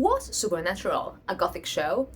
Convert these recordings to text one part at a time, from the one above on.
Was Supernatural a Gothic show?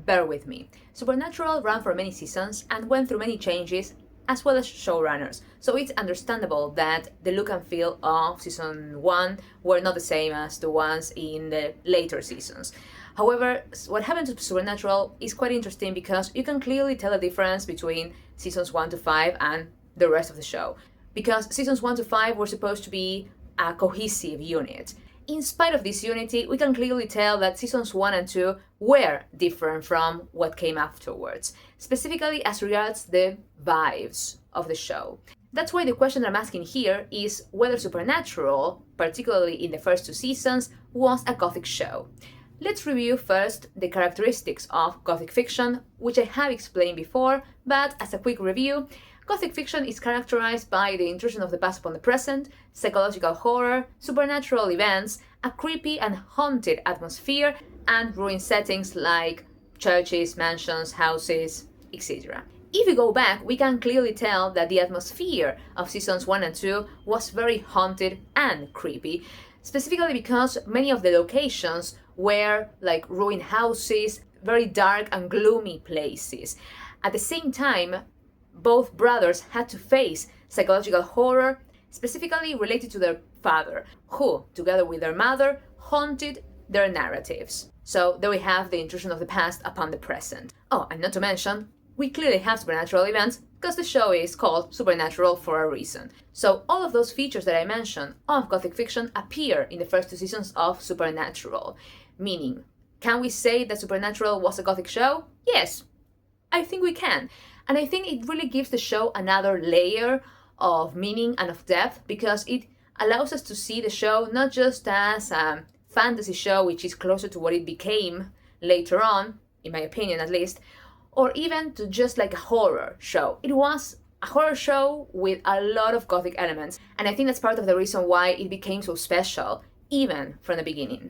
Bear with me. Supernatural ran for many seasons and went through many changes, as well as showrunners, so it's understandable that the look and feel of season 1 were not the same as the ones in the later seasons. However, what happened to Supernatural is quite interesting because you can clearly tell the difference between seasons 1 to 5 and the rest of the show. Because seasons 1 to 5 were supposed to be a cohesive unit. In spite of this unity, we can clearly tell that seasons 1 and 2 were different from what came afterwards, specifically as regards the vibes of the show. That's why the question I'm asking here is whether Supernatural, particularly in the first 2 seasons, was a Gothic show. Let's review first the characteristics of Gothic fiction, which I have explained before, but as a quick review, Gothic fiction is characterized by the intrusion of the past upon the present, psychological horror, supernatural events, a creepy and haunted atmosphere, and ruined settings like churches, mansions, houses, etc. If we go back, we can clearly tell that the atmosphere of seasons 1 and 2 was very haunted and creepy, specifically because many of the locations were like ruined houses, very dark and gloomy places. At the same time, both brothers had to face psychological horror, specifically related to their father, who, together with their mother, haunted their narratives. So there we have the intrusion of the past upon the present. Oh, and not to mention, we clearly have supernatural events because the show is called Supernatural for a reason. So all of those features that I mentioned of Gothic fiction appear in the first 2 seasons of Supernatural. Meaning, can we say that Supernatural was a Gothic show? Yes, I think we can. And I think it really gives the show another layer of meaning and of depth because it allows us to see the show not just as a fantasy show, which is closer to what it became later on, in my opinion at least, or even to just like a horror show. It was a horror show with a lot of Gothic elements, and I think that's part of the reason why it became so special, even from the beginning.